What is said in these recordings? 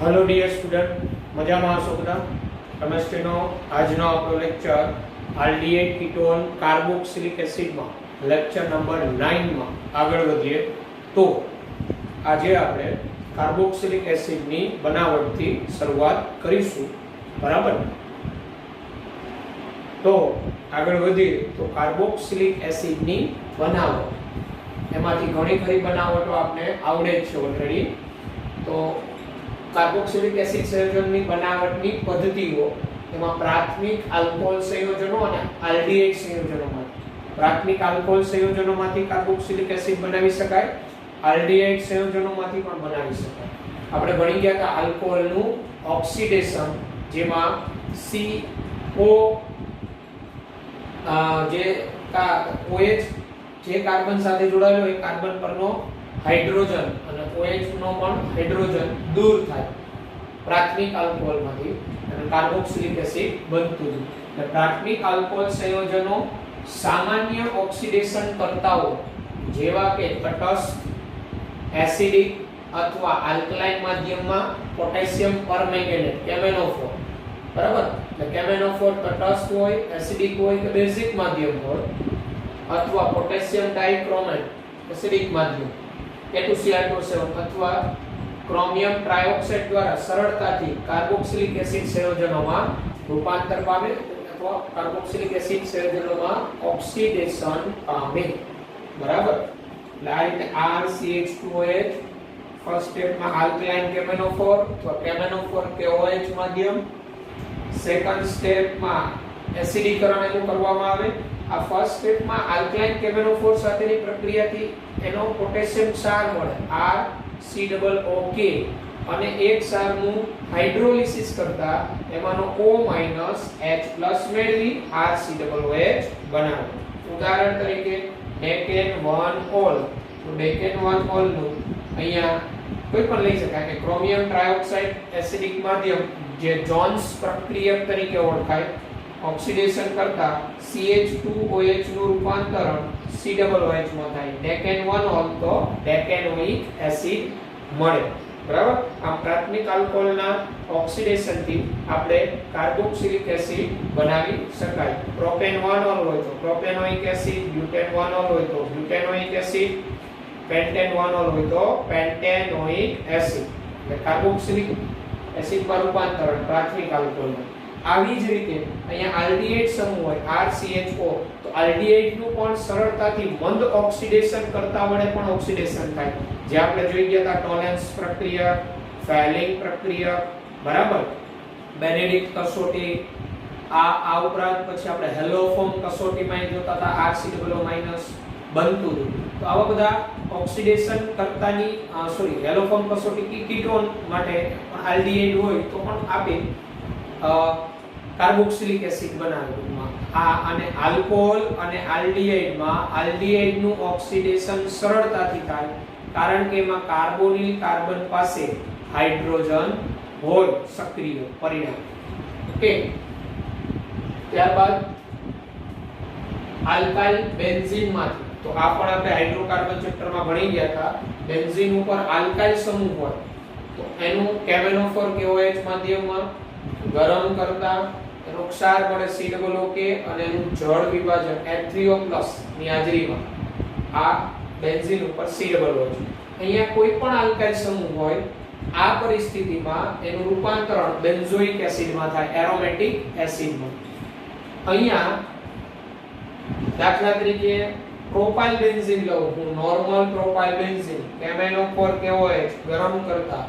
Hello dear student, मजा में हशो बधा। केमिस्ट्री नो આજનો આપણો lecture aldehyde ketone carboxylic acid માં લેક્ચર નંબર 9 માં આગળ વધીએ તો આજે આપણે કાર્બોક્સિલિક એસિડ ની બનાવટથી શરૂઆત કરીશું, બરાબર? તો આગળ વધીએ તો કાર્બોક્સિલિક એસિડ ની બનાવટ, એમાંથી ઘણી ખરી બનાવટો આપણે આવડે છે ઓલરેડી। તો કાર્બોક્સિલિક એસિડ સંયોજનની બનાવટની પદ્ધતિઓ એમાં પ્રાથમિક આલ્કોહોલ સંયોજનો અને આલ્ડીહાઇડ સંયોજનોમાં પ્રાથમિક આલ્કોહોલ સંયોજનોમાંથી કાર્બોક્સિલિક એસિડ બનાવી શકાય, આલ્ડીહાઇડ સંયોજનોમાંથી પણ બનાવી શકાય। આપણે ભણી ગયા હતા આલ્કોહોલનું ઓક્સિડેશન, જેમાં CO જે OH જે કાર્બન સાથે જોડાયેલો એ કાર્બન પરનો હાઇડ્રોજન અને OH નો પણ હાઇડ્રોજન દૂર થાય પ્રાથમિક આલ્કોહોલમાંથી અને કાર્બોક્સિલિક એસિડ બનતું હતું। એટલે પ્રાથમિક આલ્કોહોલ સંયોજનો સામાન્ય ઓક્સિડેશન કરતાઓ જેવા કે તટસ્થ, એસિડિક અથવા આલ્કલાઇન માધ્યમમાં પોટેશિયમ પરમેંગેનેટ કેમેનોફોર, બરાબર? એટલે કેમેનોફોર તટસ્થ હોય, એસિડિક હોય કે બેઝિક માધ્યમ હોય, અથવા પોટેશિયમ ડાઇક્રોમેટ એસિડિક માધ્યમ K2Cr7 અથવા ક્રોમિયમ ટ્રાયોક્સાઇડ દ્વારા સરળતાથી કાર્બોક્સિલિક એસિડ સંયોજનોમાં રૂપાંતર પામે અથવા કાર્બોક્સિલિક એસિડ સંયોજનોમાં ઓક્સિડેશન પામે, બરાબર? એટલે આ રીતે RCH2OH ફર્સ્ટ સ્ટેપમાં આલ્કલાઇન કેમેનોફોર અથવા કેમેનોફોર KOH માધ્યમ, સેકન્ડ સ્ટેપમાં એસિડીકરણ એનું કરવામાં આવે। આ ફર્સ્ટ સ્ટેપમાં આલ્કલાઇન કેમેનોફોર સાથેની પ્રક્રિયાથી એનો પોટેશિયમ ક્ષાર મળે RCOOK અને એક ક્ષારનું હાઇડ્રોલિસિસ કરતા એમાંનો O- H+ મેળવી RCOOH બનાવે। ઉદાહરણ તરીકે ડેકેન-1-ઓલ, તો ડેકેન-1-ઓલ નું અહીંયા કોઈ પણ લઈ શકાય કે ક્રોમિયમ ટ્રાયોક્સાઇડ એસિડિક માધ્યમ જે જોન્સ પ્રક્રિયક તરીકે ઓળખાય, ઓક્સિડેશન કરતા CH2OH નું રૂપાંતરણ COOH માં થાય, ડેકેન-1-ઓલ તો ડેકેનોઇક એસિડ મળે, બરાબર? આ પ્રાથમિક આલ્કોહોલના ઓક્સિડેશન થી આપણે કાર્બોક્સિલિક એસિડ બનાવી શકાય। પ્રોપેન-1-ઓલ હોય તો પ્રોપેનોઇક એસિડ, બ્યુટેન-1-ઓલ હોય તો બ્યુટેનોઇક એસિડ, પેન્ટેન-1-ઓલ હોય તો પેન્ટેનોઇક એસિડ, એટલે કાર્બોક્સિલિક એસિડ માં રૂપાંતરણ પ્રાથમિક આલ્કોહોલનું। આવી જ રીતે અહીંયા આલ્ડીહાઇડ સમૂહ હોય RCHO, તો આલ્ડીહાઇડ નું પણ સરળતાથી મંદ ઓક્સિડેશન કરતા વડે પણ ઓક્સિડેશન થાય, જે આપણે જોઈ ગયા હતા ટોલેન્સ પ્રક્રિયા, ફેલિંગ પ્રક્રિયા, બરાબર? બેનેડિક્ટ કસોટી, આ ઉપરાંત પછી આપણે હેલોફોર્મ કસોટીમાં જોતા હતા RCOO- બનતું હતું। તો આવા બધા ઓક્સિડેશન કરતાની હેલોફોર્મ કસોટી કીટોન માટે આલ્ડીહાઇડ હોય તો પણ આપે કાર્બોક્સિલિક એસિડ બનાવે। આ અને આલ્કોહોલ અને આલ્ડીહાઇડ માં આલ્ડીહાઇડ નું ઓક્સિડેશન સરળતાથી થાય કારણ કે એમાં કાર્બોનિલ કાર્બન પાસે હાઇડ્રોજન હોય સક્રિય પરિણામ। ઓકે, ત્યારબાદ આલ્કાઇલ બેન્ઝીન માંથી, તો આ પણ આપણે હાઇડ્રોકાર્બન ચેપ્ટરમાં ભણી ગયા હતા। બેન્ઝીન ઉપર આલ્કાઇલ સમૂહ હોય તો એનું કેમેનોફોર KOH માધ્યમમાં ગરમ કરતા એનો ક્ષાર મળે COOK અને એનું જળ વિભાજન H3O+ ની હાજરીમાં આ બેન્ઝીન ઉપર COOH। અહીંયા કોઈ પણ આલ્કાઇલ સમૂહ હોય આ પરિસ્થિતિમાં એનું રૂપાંતરણ બેન્ઝોઇક એસિડમાં થાય, એરોમેટિક એસિડમાં। અહીંયા દાખલા તરીકે પ્રોપાઇલ બેન્ઝીન લઉં હું, નોર્મલ પ્રોપાઇલ બેન્ઝીન, કેમેનોફોર KOH ગરમ કરતા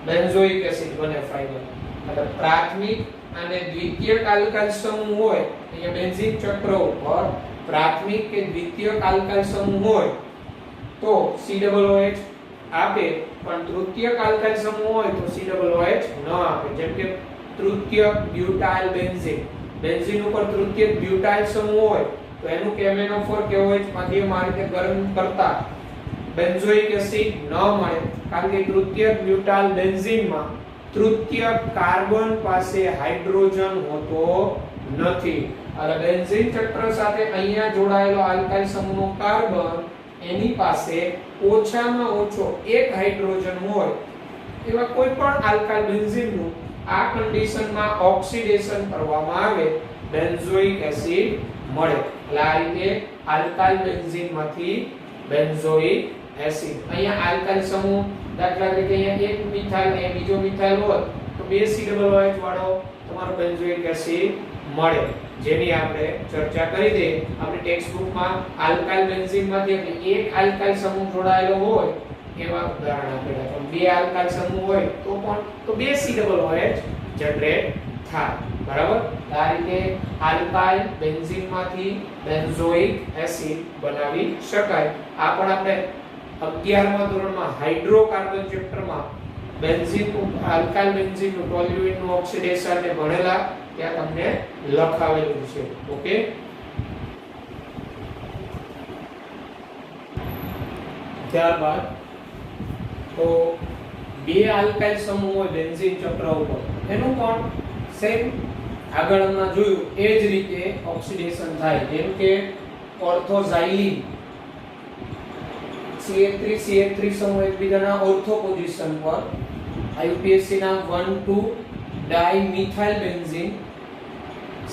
બેન્ઝોઇક એસિડ બને ફાઇનલ। એટલે પ્રાથમિક અને દ્વિતીયક આલ્કાઇલ સમૂહ હોય, અહીંયા બેન્ઝીન ચક્ર ઉપર પ્રાથમિક કે દ્વિતીયક આલ્કાઇલ સમૂહ હોય તો COOH આપે, પણ તૃતીયક આલ્કાઇલ સમૂહ હોય તો COOH ન આપે। જેમ કે તૃતીયક બ્યુટાઇલ બેન્ઝીન, બેન્ઝીન ઉપર તૃતીયક બ્યુટાઇલ સમૂહ હોય તો એનું કેમેનોફોર KOH માધ્યમ આ રીતે ગરમ કરતા બેન્ઝોઇક એસિડ ન મળે કારણ કે તૃતીયક બ્યુટાઇલ બેન્ઝીનમાં તૃતીયક કાર્બન પાસે હાઇડ્રોજન હોતો નથી। એટલે બેન્ઝીન ચક્ર સાથે અહીંયા જોડાયેલો આલ્કાઇલ સમૂહનો કાર્બન એની પાસે ઓછામાં ઓછો એક હાઇડ્રોજન હોય એવા કોઈ પણ આલ્કાઇલ બેન્ઝીનનું આ કન્ડિશનમાં ઓક્સિડેશન કરવામાં આવે બેન્ઝોઇક એસિડ મળે. એટલે આ રીતે આલ્કાઇલ બેન્ઝીનમાંથી બેન્ઝોઇક એસિડ. અહીંયા આલ્કાઇલ સમૂહ દાખલા તરીકે અહીંયા એક મિથાઇલ અને બીજો મિથાઇલ હોય તો બે COOH વાળો તમારો બેન્ઝોઇક એસિડ મળે, જેની આપણે ચર્ચા કરી દે. આપણે ટેક્સ્ટ બુકમાં આલ્કાઇલ બેન્ઝીનમાંથી એક આલ્કાઇલ સમૂહ જોડાયેલો હોય એવા ઉદાહરણ આપેલા છે. બે આલ્કાઇલ સમૂહ હોય તો બે COOH જનરેટ થાય. બરાબર. આ રીતે આલ્કાઇલ બેન્ઝીનમાંથી બેન્ઝોઇક એસિડ બનાવી શકાય. આ પણ આપણે 11મા ધોરણમાં હાઇડ્રોકાર્બન ચેપ્ટરમાં બેન્ઝીનનું આલ્કાઇલ બેન્ઝીનનું ટોલ્યુઇનનું ઓક્સિડેશન ને ભણેલા, ત્યાં તમને લખાવેલું છે. ઓકે. ત્યારબાદ તો બે આલ્કાઇલ સમૂહ હોય બેન્ઝીન ચક્ર ઉપર, એનું પણ સેમ આગળ અમે જોયું એ જ રીતે ઓક્સિડેશન થાય. જેમ કે ઓર્થોઝાઇલિન CH3 સમૂહ એકબીજાના ઓર્થો પોઝિશન પર IUPAC ના 1,2 ડાઇમિથાઇલ બેન્ઝીન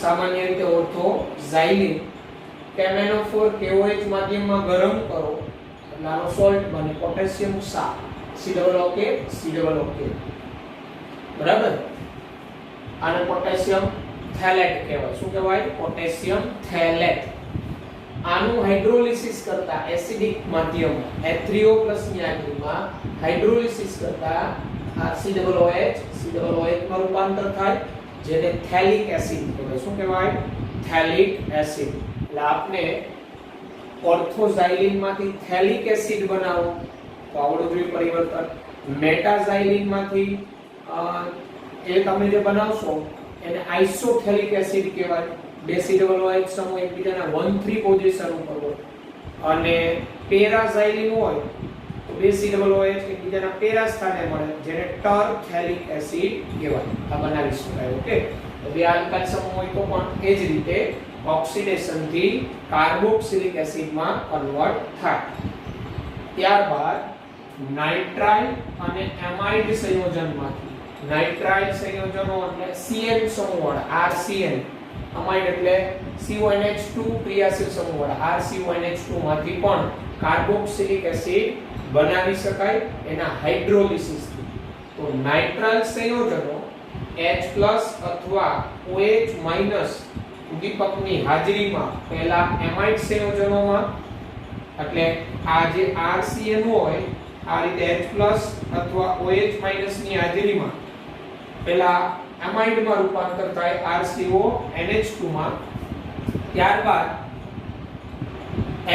સામાન્ય રીતે ઓર્થોઝાઇલિન KMnO4 KOH માધ્યમમાં ગરમ કરો એટલે આનો સોલ્ટ બને પોટેશિયમ COOK. બરાબર. આને પોટેશિયમ થેલેટ કહેવાય. શું કહેવાય? Potassium phthalate. આનું હાઇડ્રોલિસિસ કરતા એસિડિક માધ્યમ H3O+ ની હાજરીમાં હાઇડ્રોલિસિસ કરતા આ COOH માં રૂપાંતર થાય, જેને થેલિક એસિડ કહેવાય. શું કહેવાય? થેલિક એસિડ. એટલે આપણે ઓર્થોઝાઇલિન માંથી થેલિક એસિડ બનાવો તો આવડું જોઈએ પરિવર્તન. મેટાઝાઇલિન માંથી એ તમે જે બનાવશો એને આઇસોથેલિક એસિડ કહેવાય. બે COOH સમૂહ એકબીજાના 1,3 પોઝિશન ઉપર હોય. અને પેરાઝાઇલિન હોય તો બે COOH એકબીજાના પેરા સ્થાને મળે, જેને ટરથેલિક એસિડ કહેવાય. આ બનાવી શકાય. ઓકે. તો બે આલ્કાઇલ સમૂહ હોય તો પણ એ જ રીતે ઓક્સિડેશન થી કાર્બોક્સિલિક એસિડમાં કન્વર્ટ થાય. ત્યારબાદ નાઇટ્રાઇલ અને એમાઇડ સંયોજનમાંથી નાઇટ્રાઇલ સંયોજનો એટલે CN સમૂહવાળા RCN, અમાઇડ એટલે CONH2 ક્રિયાશીલ સમૂહવાળા RCONH2 માંથી પણ કાર્બોક્સિલિક એસિડ બનાવી શકાય એના હાઇડ્રોલિસિસ થી. તો નાઇટ્રાઇલ સંયોજનો H+ અથવા OH- ઉદ્દીપકની હાજરીમાં પહેલા એમાઇડ સંયોજનોમાં એટલે આ જે RCN હોય આ રીતે H+ અથવા OH- ની હાજરીમાં પહેલા એમાઇડમાં રૂપાંતર થાય RCONH2 માં. ત્યારબાદ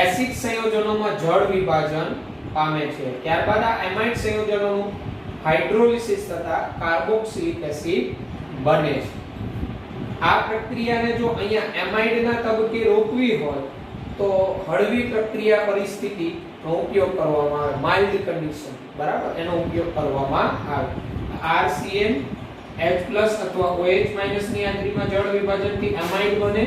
એસિડ સંયોજનોમાં જળ વિભાજન પામે છે. ત્યારબાદ આ એમાઇડ સંયોજનોનું હાઇડ્રોલિસિસ થતા કાર્બોક્સિલિક એસિડ બને છે. આ પ્રક્રિયાને જો અહીંયા એમાઇડના તબક્કે રોકવી હોય તો હળવી પ્રક્રિયા પરિસ્થિતિનો ઉપયોગ કરવામાં આવે, માઇલ્ડ કન્ડિશન. બરાબર. એનો ઉપયોગ કરવામાં આવે. RCN H+ અથવા OH- ની હાજરીમાં જળ વિભાજનથી એમાઇડ બને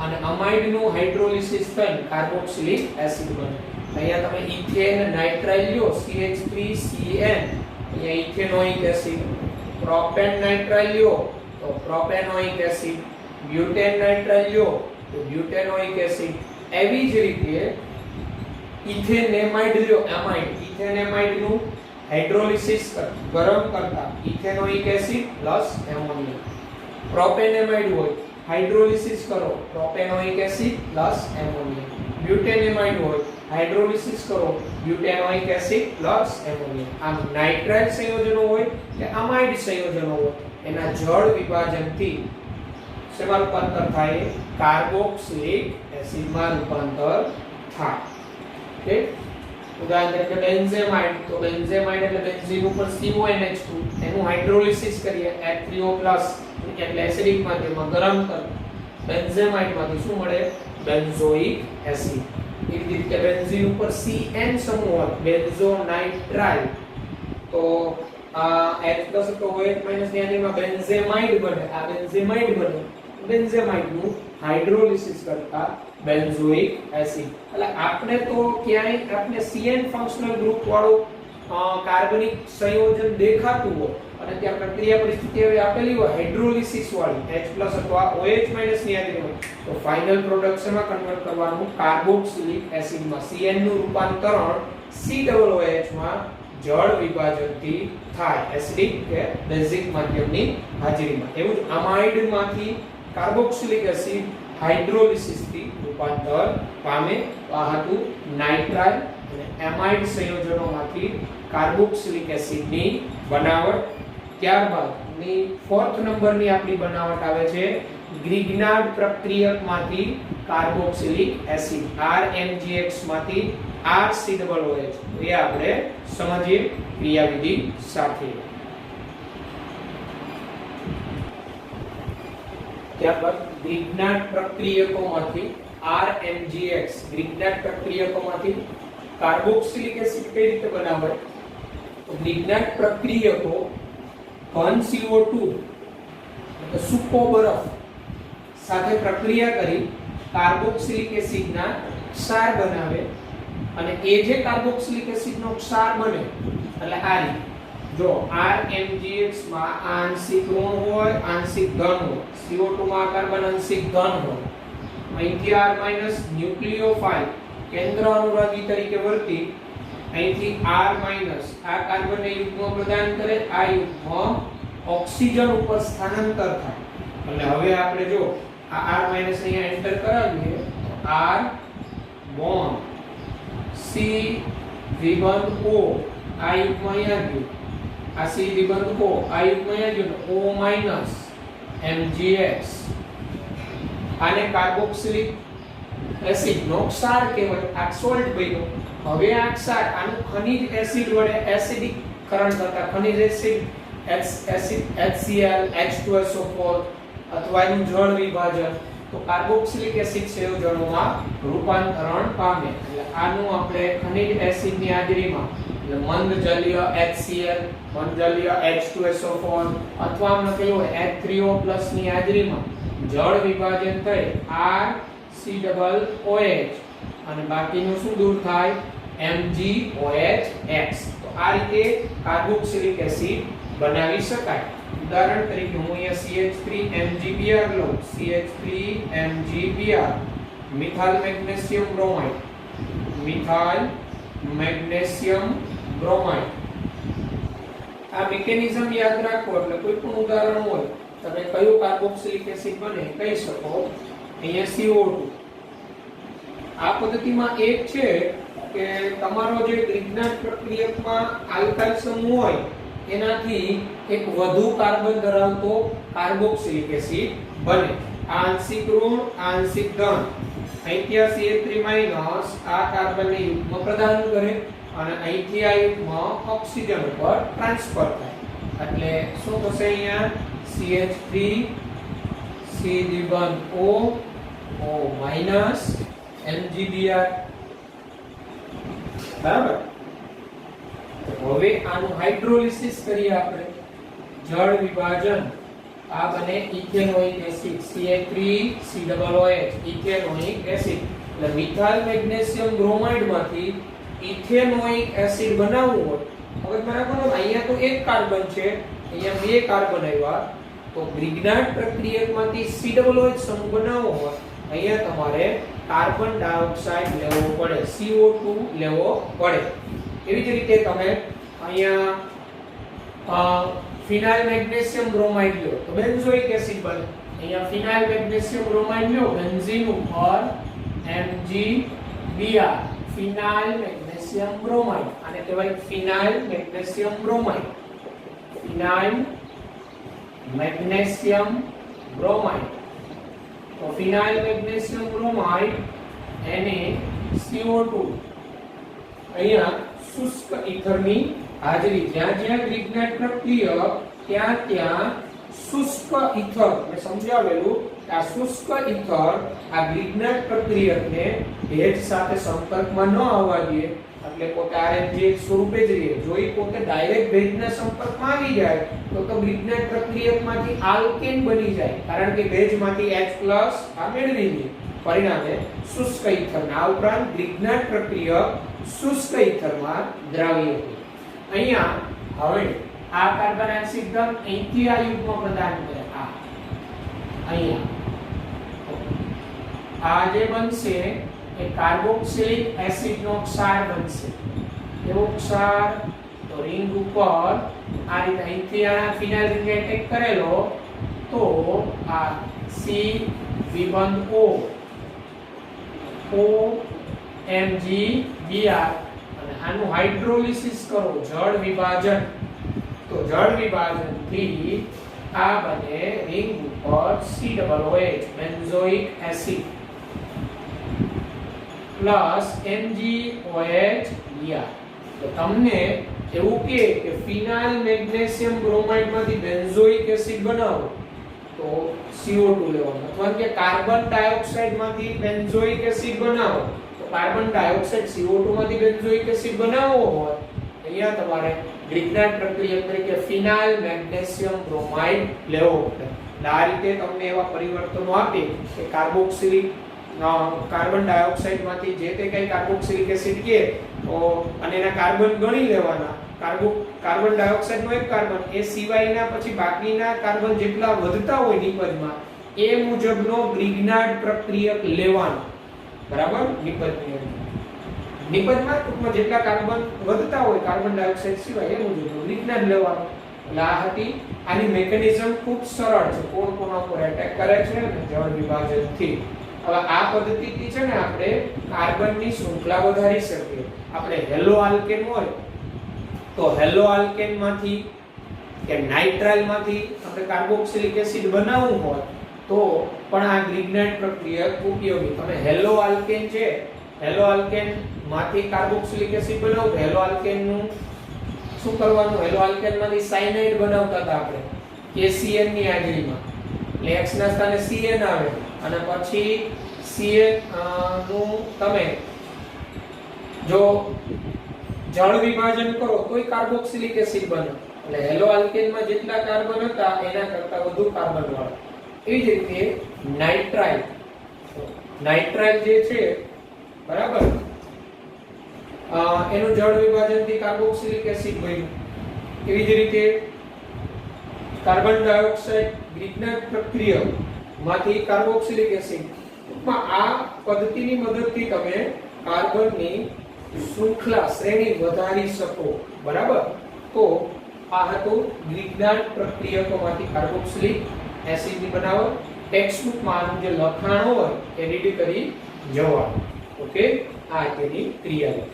અને અમાઇડનું હાઇડ્રોલિસિસ થઈને કાર્બોક્સિલિક એસિડ બને. અહીંયા તમે ઇથેન નાઇટ્રાઇલ લ્યો CH3CN, અહીંયા ઇથેનોઇક એસિડ. પ્રોપેન નાઇટ્રાઇલ લ્યો તો પ્રોપેનોઇક એસિડ. બ્યુટેન નાઇટ્રાઇલ લ્યો તો બ્યુટેનોઇક એસિડ. એવી જ રીતે ઇથેનેમાઇડ લ્યો એમાઇડ, ઇથેનેમાઇડનું હાઇડ્રોલિસિસ ગરમ કરતા ઇથેનોઇક એસિડ પ્લસ એમોનિયા. પ્રોપેનેમાઇડ હોય હાઇડ્રોલિસિસ કરો પ્રોપેનોઇક એસિડ પ્લસ એમોનિયા. બ્યુટેનેમાઇડ હોય હાઇડ્રોલિસિસ કરો બ્યુટેનોઇક એસિડ પ્લસ એમોનિયા. આમ નાઇટ્રાઇલ સંયોજનો હોય કે અમાઇડ સંયોજનો હોય એના જળ વિભાજનથી શેમાં રૂપાંતર થાય? કાર્બોક્સિલિક એસિડમાં રૂપાંતર થાય. ઓકે. ઉદાહરણ તરીકે બેન્ઝેમાઇડ, તો બેન્ઝેમાઇડ એટલે બેન્ઝીન ઉપર CONH2 એનું હાઇડ્રોલિસિસ કરીએ H3O+ એટલે એસિડિક માધ્યમમાં ગરમ કર બેન્ઝેમાઇડમાંથી શું મળે? Benzoic acid. એ જ રીતે બેન્ઝીન ઉપર CN સમૂહ હોય બેન્ઝોનાઇટ્રાઇલ તો H+ તો OH- ની હાજરીમાં બેન્ઝેમાઇડ બને. આ બેન્ઝેમાઇડ બને, બેન્ઝેમાઇડનું હાઇડ્રોલિસિસ કરતા બેન્ઝોઇક એસિડ. એટલે આપણે તો ક્યાંય આપણે CN ફંક્શનલ ગ્રુપ વાળું કાર્બનિક સંયોજન દેખાતું હોય અને ત્યાં પ્રક્રિયા પરિસ્થિતિ એવી આપેલી હોય હાઇડ્રોલિસિસ વાળી H+ અથવા OH- ની હાજરીમાં, તો ફાઇનલ પ્રોડક્ટ શેમાં કન્વર્ટ કરવાનું? કાર્બોક્સિલિક એસિડમાં. Cn નું રૂપાંતરણ COOH માં જળ વિભાજનથી થાય એસિડિક કે બેઝિક માધ્યમની હાજરીમાં. એવું જ અમાઇડમાંથી કાર્બોક્સિલિક એસિડ હાઇડ્રોલિસિસ થી રૂપાંતર પામે. તો આ હતું નાઇટ્રાઇલ અને એમાઇડ સંયોજનોમાંથી કાર્બોક્સિલિક એસિડની બનાવટ. ત્યારબાદ ની 4th નંબરની આપણી બનાવટ આવે છે ગ્રિગ્નાર્ડ પ્રક્રિયકમાંથી કાર્બોક્સિલિક એસિડ RMgX માંથી RCOOH. એ આપણે સમજીએ ક્રિયાવિધિ સાથે. ત્યારબાદ ગ્રિગ્નાર્ડ પ્રક્રિયકોમાંથી RMgX ગ્રિગ્નાર્ડ પ્રક્રિયકોમાંથી કાર્બોક્સિલિક એસિડ કઈ રીતે બનાવે? તો ગ્રિગ્નાર્ડ પ્રક્રિયકો ઘન CO2 એટલે સૂકો બરફ સાથે પ્રક્રિયા કરી કાર્બોક્સિલિક એસિડના ક્ષાર બનાવે અને એ જે કાર્બોક્સિલિક એસિડનો ક્ષાર બને એટલે આ રીતે જો RMgX માં આંશિક ઋણ હોય આંશિક ધન હોય, CO2 માં કાર્બન આંશિક ધન હોય, અહીંથી R- ન્યુક્લિયોફાઇલ કેન્દ્ર અનુરાગી તરીકે વર્તી અહીંથી R- આ કાર્બનને યુગ્મ પ્રદાન કરે, આ યુગ્મ ઓક્સિજન ઉપર સ્થાનાંતર થાય. એટલે હવે આપણે જો આ R- અહીંયા એન્ટર કરાવીએ R બોન્ડ C વિબંધ O આ યુગ્મ અહીંયા ગયું, આ C વિબંધ O આ યુગ્મ અહીંયા ગયું, O- MgX આને કાર્બોક્સિલિક એસિડ નો ક્ષાર કહેવાય. આ સોલ્ટ બન્યો. હવે આ ક્ષાર આનું ખનિજ એસિડ વડે એસિડિકરણ કરતા ખનિજ એસિડ HCl H2SO4 અથવા એનું જળ વિભાજન તો કાર્બોક્સિલિક એસિડ સંયોજનોમાં રૂપાંતરણ પામે. એટલે આનું આપણે ખનિજ એસિડની હાજરીમાં એટલે મંદ જલીય HCl મંદ જલીય H2SO4 અથવા આમ લખેલું હોય H3O+ ની હાજરીમાં જળ વિભાજન થઈ RCOOH અને બાકીનું શું દૂર થાય? MgOH. તો આ રીતે કાર્બોક્સિલિક એસિડ બનાવી શકાય. ઉદાહરણ તરીકે હું અહીંયા CH3MgBr લઉં, CH3MgBr methyl magnesium bromide, methyl magnesium bromide. આ મિકેનિઝમ યાદ રાખો એટલે કોઈ પણ ઉદાહરણ હોય તમે કયું કાર્બોક્સિલિક એસિડ બને કહી શકો. અહીંયા CO2. આ પદ્ધતિમાં એક છે કે તમારો જે ગ્રિગ્નાર્ડ પ્રક્રિયકમાં આલ્કાઇલ સમૂહ હોય એનાથી એક વધુ કાર્બન ધરાવતો કાર્બોક્સિલિક એસિડ બને. આંશિક ઋણ આંશિક ધન અહીંથી CH3- આ કાર્બનને યુગ્મ પ્રદાન કરે અને અહીંથી આ યુગ્મ ઓક્સિજન ઉપર ટ્રાન્સફર થાય. એટલે શું થશે? અહીંયા CH3 C વિબંધ O MgBr. બરાબર. હવે આનું હાઇડ્રોલિસિસ કરીએ આપણે. જળ વિભાજન આ બને ethanoic acid CH3COOH ethanoic acid. એટલે મિથાઇલ મેગ્નેશિયમ બ્રોમાઇડ માંથી ઇથેનોઇક એસિડ બનાવવું હોય મગજમાં રાખવાનું અહીંયા તો એક કાર્બન છે અહીંયા બે કાર્બન આવ્યા તો ગ્રિગ્નાર્ડ પ્રક્રિયકમાંથી COOH સમૂહ બનાવવો હોય અહીંયા તમારે કાર્બન ડાયોક્સાઇડ લેવો પડે, CO2 લેવો પડે. એવી જ રીતે તમે અહીંયા ફિનાઇલ મેગ્નેશિયમ બ્રોમાઇડ લો તો બેન્ઝોઇક એસિડ બને. અહીંયા ફિનાઇલ મેગ્નેશિયમ બ્રોમાઇડ લો બેન્ઝીન ઉપર MgBr ફિનાઇલ મેગ્નેશિયમ બ્રોમાઇડ આને કહેવાય ફિનાઇલ મેગ્નેશિયમ બ્રોમાઇડ. ફિનાઇલ મેગ્નેશિયમ બ્રોમાઇડ તો ફિનાઇલ મેગ્નેશિયમ બ્રોમાઇડ NaCO2 અહીંયા શુષ્ક ઈથરની હાજરી. જ્યાં જ્યાં ગ્રિગ્નાર્ડ પ્રક્રિયક ત્યાં ત્યાં શુષ્ક ઈથર મેં સમજાવેલું કે આ શુષ્ક ઈથર આ ગ્રિગ્નાર્ડ પ્રક્રિયકને ભેજ સાથે સંપર્કમાં ન આવવા દે એટલે પોતે RMgX સ્વરૂપે જ રહે. જો એ પોતે ડાયરેક્ટ ભેજના સંપર્કમાં આવી જાય તો ગ્રિગ્નાર્ડ પ્રક્રિયકમાંથી આલ્કેન બની જાય કારણ કે ભેજમાંથી H+ આ મેળવી લે. પરિણામે શુષ્ક ઈથર. આ ઉપરાંત ગ્રિગ્નાર્ડ પ્રક્રિયક શુષ્ક ઈથરમાં દ્રાવ્ય હોય. અહીંયા હવે આ કાર્બન આંશિક ઘન અહીંથી આ યુગ્મ પ્રદાન કરે આ અહીંયા આ જે બનશે એ કાર્બોક્સિલિક એસિડ નો ક્ષાર બનશે. એવો ક્ષાર તો રિંગ ઉપર આ રીતે અહીંથી આ ફિનાઇલ રિંગ એટેક કરેલો તો આ સી વિબંધ O Mg Br અને આનું હાઇડ્રોલિસિસ કરો જળ વિભાજન તો જળ વિભાજન થી આ બને રિંગ ઉપર COOH benzoic acid plus MgOH Br. તો તમને એવું કે ફિનાઇલ મેગ્નેશિયમ બ્રોમાઇડ માંથી બેન્ઝોઇક એસિડ બનાવો તો CO2 લેવાનું અથવા કે કાર્બન ડાયોક્સાઇડ માંથી બેન્ઝોઇક એસિડ બનાવો તો કાર્બન ડાયોક્સાઇડ CO2 માંથી બેન્ઝોઇક એસિડ બનાવવો હોય અહીંયા તમારે ગ્રિગ્નાર્ડ પ્રક્રિયા તરીકે ફિનાઇલ મેગ્નેશિયમ બ્રોમાઇડ લેવો પડે. આ રીતે તમને એવા પરિવર્તનો આપે કે કાર્બોક્સિલિક કાર્બન ડાયોક્સાઇડ માંથી જે તે કઈ કાર્બોક્સિલિક એસિડ કે તો અને એના કાર્બન ગણી લેવાના કાર્બન ડાયોક્સાઇડ નો એક કાર્બન એ સિવાયના પછી બાકીના કાર્બન જેટલા વધતા હોય નિપજમાં એ મુજબનો ગ્રિગ્નાર્ડ પ્રક્રિયક લેવાનો. બરાબર નિપજમાં ટૂંકમાં જેટલા કાર્બન વધતા હોય કાર્બન ડાયોક્સાઇડ સિવાય એ મુજબનો ગ્રિગ્નાર્ડ લેવાનો. એટલે આ હતી આની મિકેનિઝમ ખૂબ સરળ છે. કોણ કોના પર એટેક કરે છે જળ વિભાજનથી. હવે આ પદ્ધતિથી છે ને આપણે કાર્બનની શૃંખલા વધારી શકીએ. આપણે હેલો આલ્કેન હોય તો હેલો આલ્કેન માંથી કે નાઇટ્રાઇલ માંથી આપણે કાર્બોક્સિલિક એસિડ બનાવવું હોય તો પણ આ ગ્રિગ્નાર્ડ પ્રક્રિયા ઉપયોગી. તમે હેલો આલ્કેન છે હેલો આલ્કેન માંથી કાર્બોક્સિલિક એસિડ બનાવો હેલો આલ્કેન નું શું કરવાનું હેલો આલ્કેન માંથી સાયનાઇડ બનાવતા હતા આપણે KCN ની હાજરીમાં. એટલે X ના સ્થાને CN આવે અને પછી CN નું તમે જો જળ વિભાજન કરો તોય કાર્બોક્સિલિક એસિડ બને. એટલે હેલો આલ્કેન માં જેટલા કાર્બન હતા એના કરતા વધુ કાર્બન વાળા. એવી જ રીતે નાઇટ્રાઇલ જે છે બરાબર એનું જળ વિભાજન થી કાર્બોક્સિલિક એસિડ બન્યું. એવી જ રીતે કાર્બન ડાયોક્સાઇડ ગ્રિગ્નાર્ડ પ્રક્રિયા માંથી કાર્બોક્સિલિક એસિડ. ટૂંકમાં આ પદ્ધતિની મદદથી તમે કાર્બનની શૃંખલા શ્રેણી વધારી શકો. બરાબર તો આ હતું ગ્રિગ્નાર્ડ પ્રક્રિયકોમાંથી કાર્બોક્સિલિક એસિડ ની બનાવટ. ટેક્સ્ટબુકમાં આનું જે લખાણ હોય એ રેડી કરી જવાનું. ઓકે આ તેની ક્રિયા.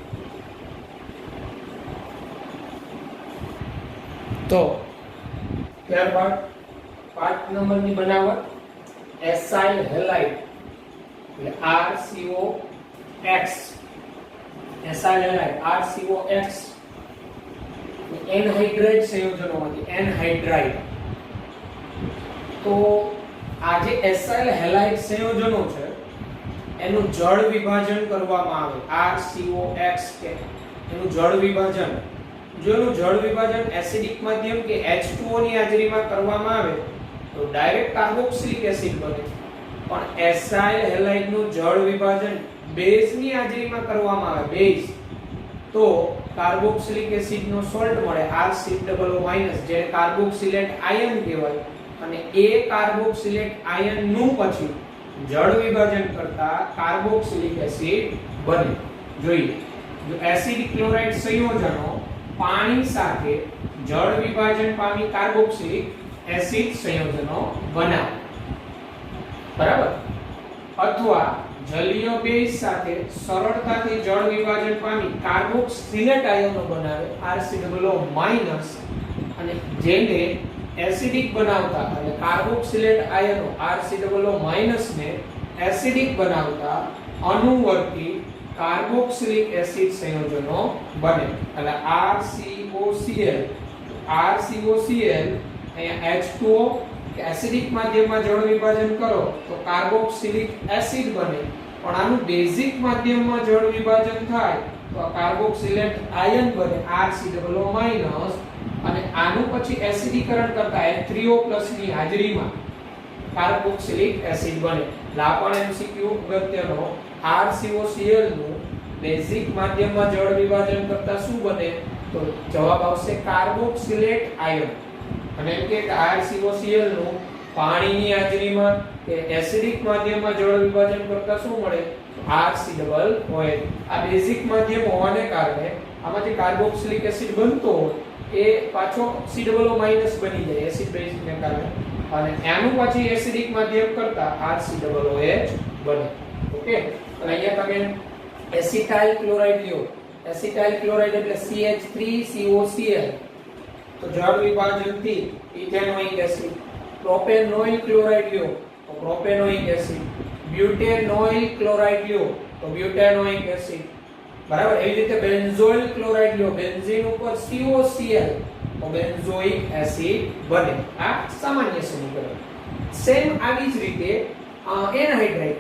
તો ત્યારબાદ 5 નંબરની બનાવટ એસાઇલ હેલાઇડ એટલે RCOX acyl halide RCOX anhydride સંયોજનોમાંથી એનહાઇડ્રાઇડ. તો આ જે એસાઇલ હેલાઇડ સંયોજનો છે એનું જળ વિભાજન કરવામાં આવે RCOX કે એનું જળ વિભાજન જો એનું જળ વિભાજન એસિડિક માધ્યમ કે H2O ની હાજરીમાં કરવામાં આવે તો ડાયરેક્ટ કાર્બોક્સિલિક એસિડ બને. પણ એસાઇલ હેલાઇડ નું જળ વિભાજન બેઝ ની હાજરીમાં કરવામાં આવે બેઝ તો કાર્બોક્સિલિક એસિડ નો સોલ્ટ મળે RCOO- જે કાર્બોક્સિલેટ આયન કહેવાય. અને એ કાર્બોક્સિલેટ આયન નું પછી જળ વિભાજન કરતા કાર્બોક્સિલિક એસિડ બને. જોઈએ જો એસિડ ક્લોરાઇડ સંયોજનો પાણી સાથે જળ વિભાજન પામી કાર્બોક્સિલિક એસિડ સંયોજનો બનાવે. બરાબર અથવા જલીય બેઝ સાથે સરળતાથી જળ વિભાજન પામી કાર્બોક્સિલેટ આયનો બનાવે RCOO- અને જેને એસિડિક બનાવતા એટલે કાર્બોક્સિલેટ આયનો RCOO- ને એસિડિક બનાવતા અનુવર્તી કાર્બોક્સિલિક એસિડ સંયોજનો બને. એટલે RCOCl અહીંયા H2O કે એસિડિક માધ્યમમાં જળ વિભાજન કરો તો કાર્બોક્સિલિક એસિડ બને. પણ આનું બેઝિક માધ્યમમાં જળ વિભાજન થાય તો આ કાર્બોક્સિલેટ આયન બને RCOO- અને આનું પછી એસિડીકરણ કરતા H3O+ ની હાજરીમાં કાર્બોક્સિલિક એસિડ બને. લાપણ MCQ અગત્યનો RCOCl નું બેઝિક માધ્યમમાં જળ વિભાજન કરતા શું બને તો જવાબ આવશે કાર્બોક્સિલેટ આયન. અને એમ કે RCOCl નું પાણીની હાજરીમાં કે એસિડિક માધ્યમમાં જળ વિભાજન કરતા શું મળે? RCOOH. આ બેઝિક માધ્યમ હોવાને કારણે આમાંથી કાર્બોક્સિલિક એસિડ બનતો હોય એ પાછો COO- બની જાય એસિડ બેઝને કારણે, અને આનું પછી એસિડિક માધ્યમ કરતા RCOOH બને. ઓકે, અને અહીંયા તમે એસિટાઇલ ક્લોરાઇડ લ્યો. એસિટાઇલ ક્લોરાઇડ એટલે CH3COCl. તો જળ વિભાજનથી ઇથેનોઇક એસિડ. પ્રોપેનોઇલ ક્લોરાઇડ લ્યો તો પ્રોપેનોઇક એસિડ. બ્યુટેનોઇલ ક્લોરાઇડ લ્યો તો બ્યુટેનોઇક એસિડ. બરાબર. એવી રીતે બેન્ઝોઇલ ક્લોરાઇડ લ્યો, બેન્ઝીન ઉપર COCl તો બેન્ઝોઇક એસિડ બને. આ સામાન્ય સમીકરણ. સેમ આવી જ રીતે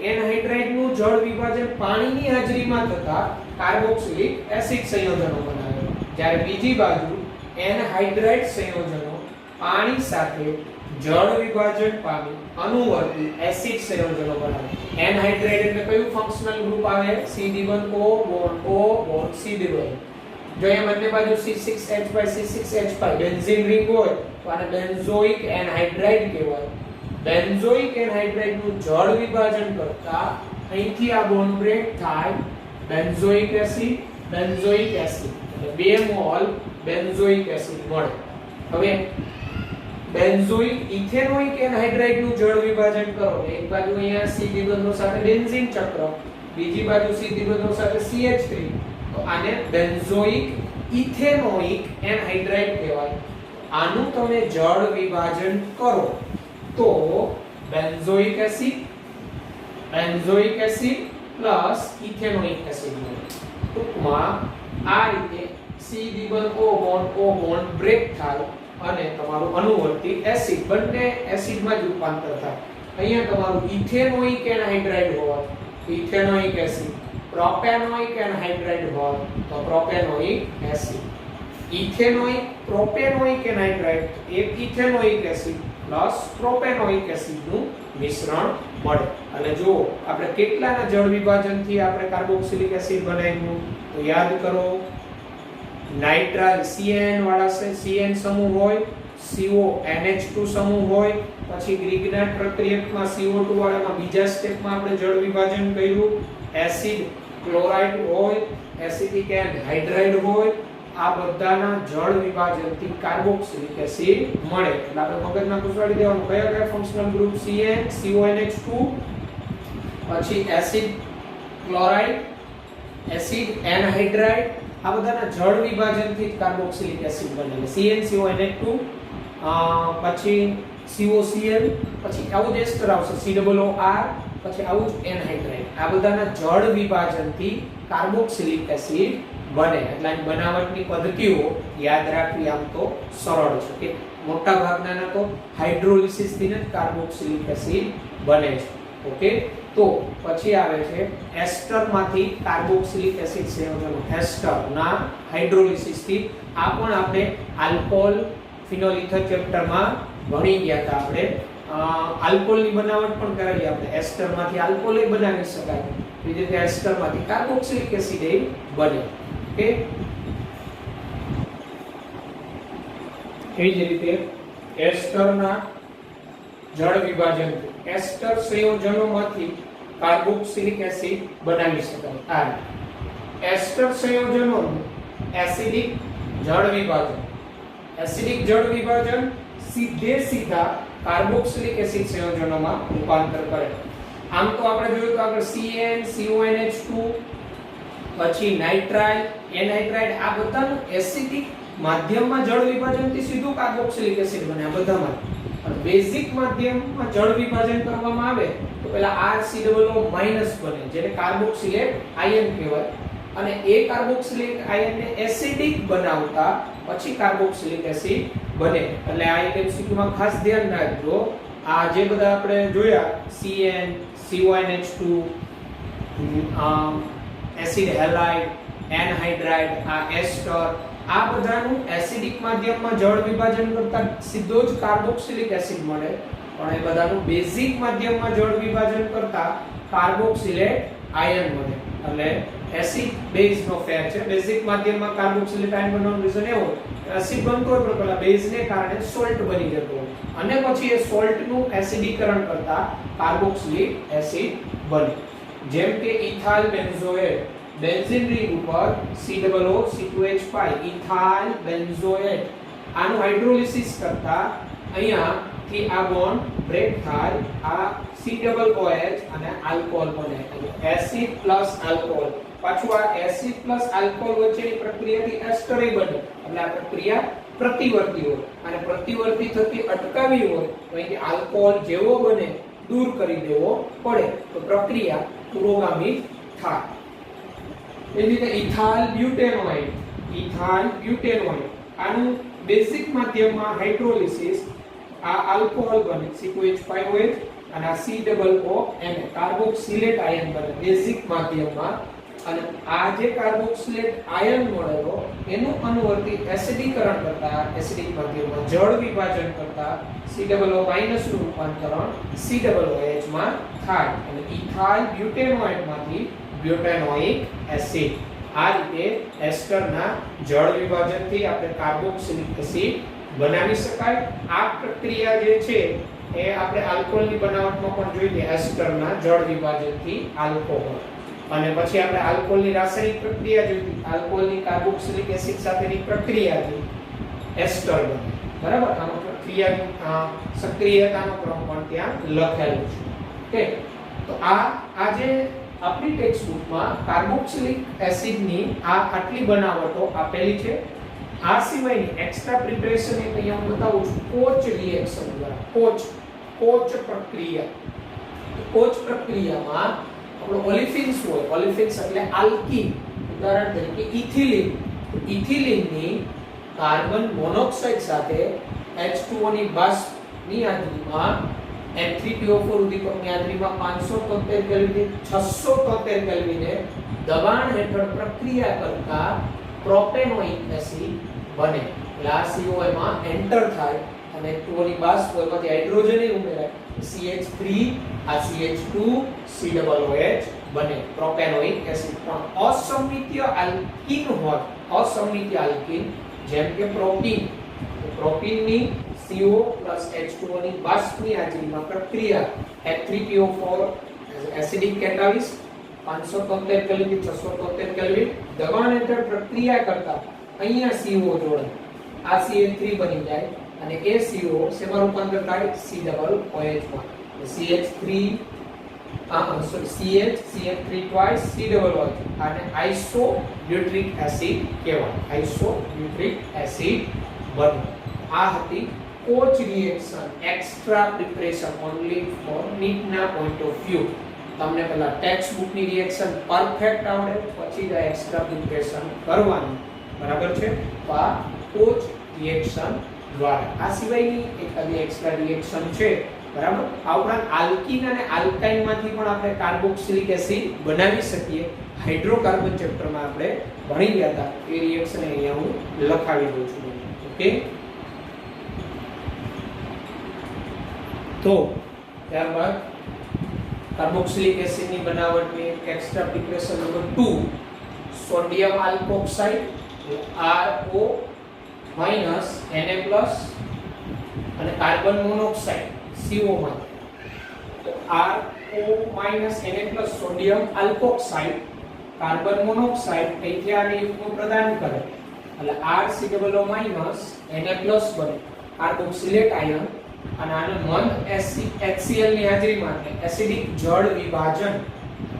એનહાઇડ્રાઇડ નું જળ વિભાજન પાણીની હાજરીમાં થતા કાર્બોક્સિલિક એસિડ સંયોજનો બનાવે, જ્યારે બીજી બાજુ એનહાઇડ્રાઇડ સંયોજનો પાણી સાથે જળ વિભાજન પામી અનુવર્તી એસિડ સંયોજનો બનાવે. એનહાઇડ્રાઇડ એટલે કયું ફંક્શનલ ગ્રુપ આવે? C-O bond O bond C-. જો અહીંયા બંને બાજુ C6H5 બેન્ઝીન રિંગ હોય તો આને બેન્ઝોઇક એનહાઇડ્રાઇડ કહેવાય. બેન્ઝોઇક એનહાઇડ્રાઇડ નું જળ વિભાજન કરતા અહીંથી આ બોન્ડ બ્રેક થાય, બેન્ઝોઇક એસિડ એટલે 2 મોલ બેન્ઝોઇક એસિડ મળે. હવે બેન્ઝોઇક ઇથેનોઇક એનહાઇડ્રાઇડ નું જળ વિભાજન કરો, એક બાજુ અહીંયા C-O સાથે બેન્ઝીન ચક્ર, બીજી બાજુ C-O સાથે CH3, તો આને બેન્ઝોઇક ઇથેનોઇક એનહાઇડ્રાઇડ કહેવાય. આનું તમે જળ વિભાજન કરો તો benzoic acid plus ethanoic acid મળે. ટૂંકમાં આ રીતે C-O બોન્ડ બ્રેક થાય અને તમારું અનુવર્તી એસિડ બંને એસિડમાં જ રૂપાંતર થાય. અહીંયા તમારું ઇથેનોઇક એનહાઇડ્રાઇડ હોય ઇથેનોઇક એસિડ, પ્રોપેનોઇક એનહાઇડ્રાઇડ હોય તો propanoic acid. Ethanoic propanoic anhydride એક ethanoic acid plus propanoic acid નું મિશ્રણ મળે. અને જો આપણે કેટલાના જળ વિભાજનથી આપણે કાર્બોક્સિલિક એસિડ બનાવ્યું તો યાદ કરો, નાઇટ્રાઇલ CN વાળા CN સમૂહ હોય, CONH2 સમૂહ હોય, પછી ગ્રિગ્નાટ પ્રક્રિયકમાં CO2 વાળામાં બીજા સ્ટેપમાં આપણે જળ વિભાજન કર્યું, એસિડ ક્લોરાઇડ હોય, એસિડિક એનહાઇડ્રાઇડ હોય, આ બધાના જળ વિભાજનથી કાર્બોક્સિલિક એસિડ મળે. એટલે આપણે મગજમાં ઘુસાડી દેવાનું કયા કયા ફંક્શનલ ગ્રુપ? CN CONH2, પછી એસિડ ક્લોરાઇડ, એસિડ એનહાઇડ્રાઇડ, આ બધાના જળ વિભાજનથી કાર્બોક્સિલિક એસિડ બને. CN CONH2 પછી COCl, પછી આવું જ એસ્ટર આવશે COOR, પછી આવું જ એનહાઇડ્રાઇડ. આ બધાના જળ વિભાજનથી કાર્બોક્સિલિક એસિડ બને. એટલે આ બનાવટની પદ્ધતિઓ યાદ રાખવી આમ તો સરળ છે કે મોટા ભાગના તો હાઇડ્રોલિસિસ થી જ કાર્બોક્સિલિક એસિડ બને છે. ઓકે, તો પછી આવે છે એસ્ટર માંથી કાર્બોક્સિલિક એસિડ સંયોજનો. એસ્ટર ના હાઇડ્રોલિસિસ થી આ પણ આપણે આલ્કોહોલ ફિનોલ ઇથર ચેપ્ટરમાં ભણી ગયા હતા. આપણે આલ્કોહોલની બનાવટ પણ કરેલી. આપણે એસ્ટર માંથી આલ્કોહોલ બનાવી શકાય, બીજી રીતે એસ્ટર માંથી કાર્બોક્સિલિક એસિડ બને. ઓકે, એવી જ રીતે એસ્ટરના જળ વિભાજન એસ્ટર સંયોજનોમાંથી કાર્બોક્સિલિક એસિડ બનાવી શકાય. આ એસ્ટર સંયોજનોનું એસિડિક જળ વિભાજન, એસિડિક જળ વિભાજન સીધા કાર્બોક્સિલિક એસિડ સંયોજનોમાં રૂપાંતર કરે. આમ તો આપણે જોયું તો આગળ CN CONH2 પછી નાઇટ્રાઇલ એનહાઇડ્રાઇડ, આ બધાનું એસિડિક માધ્યમમાં જળ વિભાજનથી સીધું કાર્બોક્સિલિક એસિડ બને. આ બધામાં પણ બેઝિક માધ્યમમાં જળ વિભાજન કરવામાં આવે તો પહેલા RCOO- બને, જેને કાર્બોક્સિલેટ આયન કહેવાય. અને એ કાર્બોક્સિલિક આયનને એસિડિક બનાવતા પછી કાર્બોક્સિલિક એસિડ બને. એટલે આ MCQ માં ખાસ ધ્યાન રાખજો. આ જે બધા આપણે જોયા CN CONH2 acid halide anhydride, આ એસ્ટર, આ બધાનું એસિડિક માધ્યમમાં જળ વિભાજન કરતા સીધો જ કાર્બોક્સિલિક એસિડ મળે. પણ એ બધાનું બેઝિક માધ્યમમાં જળ વિભાજન કરતા કાર્બોક્સિલેટ આયન મળે. એટલે એસિડ બેઝ નો ફેર છે. બેઝિક માધ્યમમાં કાર્બોક્સિલિક આયન બનવાનું રીઝન એવો એસિડ બનતો હોય પણ પેલા બેઝ ને કારણે સોલ્ટ બની જતો હોય અને પછી એ સોલ્ટ નું એસિડીકરણ કરતા કાર્બોક્સિલિક એસિડ બને. જેમ કે ઇથાઇલ બેન્ઝોએટ, બેન્ઝીન રિંગ ઉપર COO C2H5 ઇથાઇલ બેન્ઝોએટ, આનું હાઇડ્રોલિસિસ કરતા અહીંયા થી આ બોન્ડ બ્રેક થાય, આ COOH અને આલ્કોહોલ બને. એસિડ પ્લસ આલ્કોહોલ, પાછું આ એસિડ પ્લસ આલ્કોહોલ વચ્ચેની પ્રક્રિયાથી એસ્ટર બને એટલે આ પ્રક્રિયા પ્રતિવર્તી હોય અને પ્રતિવર્તી થતી અટકાવી હોય તો અહીંથી આલ્કોહોલ જેવો બને દૂર કરી દેવો પડે તો પ્રક્રિયા પુરોગામી થાય. એ રીતે ઇથાઇલ બ્યુટેનોઇડ, ઇથાઇલ બ્યુટેનોઇડ આનું બેઝિક માધ્યમમાં હાઇડ્રોલિસિસ, આ આલ્કોહોલ બને C2H5OH અને આ COOH કાર્બોક્સિલેટ આયન બને બેઝિક માધ્યમમાં. અને આ જે કાર્બોક્સિલેટ આયન મળેલો એનું અનુવર્તી એસિડીકરણ કરતા એસિડિક માધ્યમમાં જળ વિભાજન કરતા COO- નું રૂપાંતરણ COOH માં થાય અને ઇથાઇલ બ્યુટેનોઇડ માંથી બ્યુટેનોઇક એસિડ. આ રીતે એસ્ટરના જળ વિભાજનથી આપણે કાર્બોક્સિલિક એસિડ બનાવી શકાય. આ પ્રક્રિયા જે છે એ આપણે આલ્કોહોલની બનાવટમાં પણ જોઈ લે, એસ્ટરના જળ વિભાજનથી આલ્કોહોલ. અને પછી આપણે આલ્કોહોલની રાસાયણિક પ્રક્રિયા જોઈ, આલ્કોહોલની કાર્બોક્સિલિક એસિડ સાથેની પ્રક્રિયાથી એસ્ટર બને. બરાબર, આનો પ્રક્રિયા સક્રિયતાનો ક્રમ પણ ત્યાં લખેલો છે. ઓકે, તો આ જે આપણી ટેક્સ્ટ બુકમાં કાર્બોક્સિલિક એસિડની આટલી બનાવટો આપેલી છે. આ સિવાયની એક્સ્ટ્રા પ્રિપરેશન એ અહીંયા હું બતાવું છું કોચ રિએક્શન દ્વારા. કોચ પ્રક્રિયા. કોચ પ્રક્રિયામાં આપણો ઓલિફિન્સ હોય, ઓલિફિન્સ એટલે આલ્કીન, ઉદાહરણ તરીકે ઇથિલિન. ઇથિલિનની કાર્બન મોનોક્સાઇડ સાથે H2O ની બાષ્પની હાજરીમાં N3PO4 ઉદ્દીપકની હાજરીમાં 573 કેલ્વિન 673 કેલ્વિને દબાણ હેઠળ પ્રક્રિયા કરતા પ્રોપેનોઇક એસિડ બને. એટલે આ CO માં એન્ટર થાય અને H2O ની બાષ્પ એમાંથી હાઇડ્રોજન ઉમેરાય, CH3 આ CH2 COOH બને પ્રોપેનોઇક એસિડ. પણ અસમિતીય આલ્કીન હોય, અસમિતીય આલ્કીન જેમ કે પ્રોપીન, પ્રોપીનની CO H2O ની બાષ્પની હાજરીમાં પ્રક્રિયા H3PO4 acidic catalyst 573 kelvin 673 kelvin દબાણ હેઠળ પ્રક્રિયા કરતા અહીંયા CO જોડે આ CH3 બની જાય અને એ CO શેમાં રૂપાંતર થાય COOH માં. CH3 CH3 twice COOH અને આઇસોબ્યુટ્રિક એસિડ કહેવાય, આઇસોબ્યુટ્રિક એસિડ બને. આ હતી કોચ reaction, extra preparation only for નીટના પોઈન્ટ ઓફ વ્યૂ. તમને પહેલા ટેક્સ્ટ બુકની રિએક્શન પરફેક્ટ આવડે પછી જ એક્સ્ટ્રા પ્રિપરેશન કરવાની. બરાબર છે? તો આ કોચ રિએક્શન દ્વારા. આ સિવાયની એકાદી એક્સ્ટ્રા રિએક્શન છે. બરાબર, આ ઉપરાંત આલ્કીન અને આલ્કાઇન માંથી પણ આપણે કાર્બોક્સિલિક એસિડ બનાવી શકીએ. હાઇડ્રોકાર્બન ચેપ્ટરમાં આપણે ભણી ગયા હતા. એ રિએક્શન અહીંયા હું લખાવી દઉં છું. ઓકે, તો ત્યારબાદ કાર્બોક્સિલિક એસિડની બનાવટની extra preparation number 2, sodium alkoxide RO Na+ અને કાર્બન મોનોક્સાઇડ CO માં. તો RO Na+ sodium alkoxide carbon monoxide અહીંથી આને યુગ્મ પ્રદાન કરે એટલે RCOO- Na+ બને કાર્બોક્સિલેટ આયન. અને આનો મંદ HCl ની હાજરીમાં એસિડિક જળ વિભાજન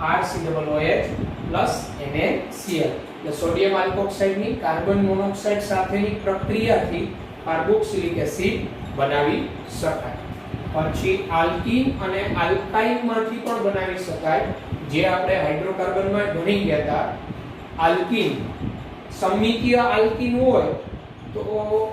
RCOOH NaCl. એટલે સોડિયમ આલ્કોક્સાઇડ ની કાર્બન મોનોક્સાઇડ સાથેની પ્રક્રિયાથી કાર્બોક્સિલિક એસિડ બનાવી શકાય. પછી આલ્કીન અને આલ્કાઇન માંથી પણ બનાવી શકાય, જે આપણે હાઇડ્રોકાર્બનમાં ભણી ગયા હતા. આલ્કીન સમિતીય આલ્કીન હોય તો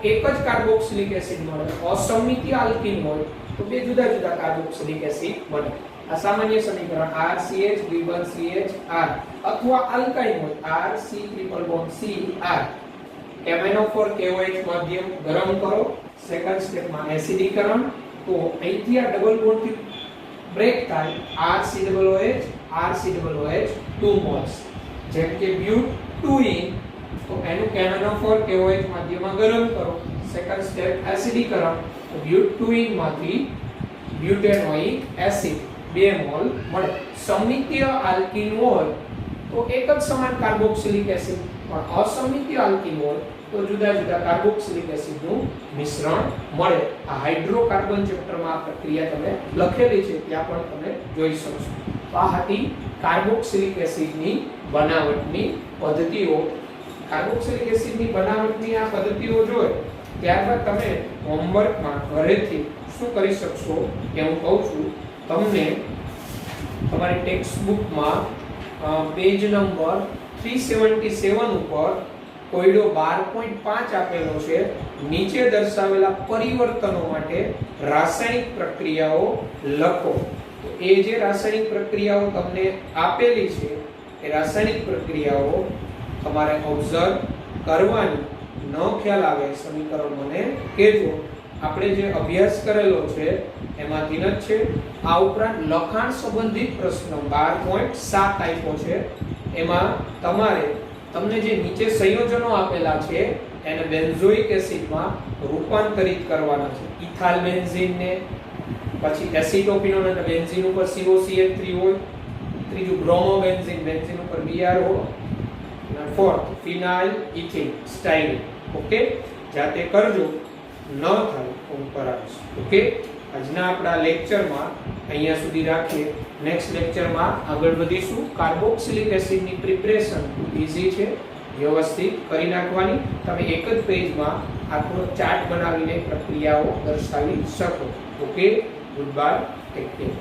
એક જ કાર્બોક્સિલિક એસિડ મળે, અસમિતીય આલ્કીન હોય તો બે જુદા જુદા કાર્બોક્સિલિક એસિડ બને. આ સામાન્ય સમીકરણ RCH3CHR અથવા આલ્કાઇન હોય RC≡CR. MnO4 KOH માધ્યમ ગરમ કરો, સેકન્ડ સ્ટેપમાં એસિડીકરણ, તો અહીંથી આ ડબલ બોન્ડ થી બ્રેક થાય RCOOH 2 મોલ્સ. જેમ કે બ્યુટુઇન, તો એનું કેનોફોર KOH માધ્યમમાં ગરમ કરો. સેકન્ડ સ્ટેપ એસિડીકરણ, તો બ્યુટુઇન માંથી બ્યુટેનોઇક એસિડ 2 મોલ મળે. સમિતીય આલ્કીન હોય તો એક જ સમાન કાર્બોક્સિલિક એસિડ, પણ અસમિતીય આલ્કીન હોય તો જુદા જુદા કાર્બોક્સિલિક એસિડનું મિશ્રણ મળે. આ હાઇડ્રોકાર્બન ચેપ્ટરમાં આ પ્રક્રિયા તમે લખેલી છે, ત્યાં પણ તમે જોઈ શકશો. તો આ હતી કાર્બોક્સિલિક એસિડની બનાવટની પદ્ધતિઓ. કાર્બોક્સિલિક એસિડની બનાવટની આ પદ્ધતિઓ જોઈ ત્યારબાદ તમે હોમવર્કમાં ઘરેથી શું કરી શકશો કે હું કહું છું તમને. તમારી ટેક્સ્ટ બુકમાં પેજ નંબર 377 ઉપર કોયડો 12.5 આપેલો છે. નીચે દર્શાવેલા પરિવર્તનો માટે રાસાયણિક પ્રક્રિયાઓ લખો. તો એ જે રાસાયણિક પ્રક્રિયાઓ તમને આપેલી છે એ રાસાયણિક પ્રક્રિયાઓ તમારે ઓબ્ઝર્વ કરવાની. ન ખ્યાલ આવે સમીકરણ મને કહેજો. આપણે જે અભ્યાસ કરેલો છે એમાંથી જ છે. આ ઉપરાંત લખાણ સંબંધિત પ્રશ્ન 12.7 આપ્યો છે. એમાં તમને જે નીચે સંયોજનો આપેલા છે એને બેન્ઝોઇક એસિડમાં રૂપાંતરિત કરવાના છે. ઇથાઇલ બેન્ઝીન ને પછી એસિટોપિનોન અને બેન્ઝીન ઉપર COCH3 હોય. ત્રીજું બ્રોમો બેન્ઝીન, બેન્ઝીન ઉપર Br હોય. અને ફોર્થ ફિનાઇલ ઇથિલ સ્ટાઇરિન. ઓકે, જાતે કરજો. ન થાય હું કરાવીશ. ઓકે, આજના આપણા લેક્ચરમાં અહીંયા સુધી રાખીએ. નેક્સ્ટ લેક્ચરમાં આગળ વધીશું. કાર્બોક્સિલિક એસિડની પ્રિપરેશન ઈઝી છે, વ્યવસ્થિત કરી નાખવાની. તમે એક જ પેજમાં આખો ચાર્ટ બનાવીને પ્રક્રિયાઓ દર્શાવી શકો. Okay, good bye, take care.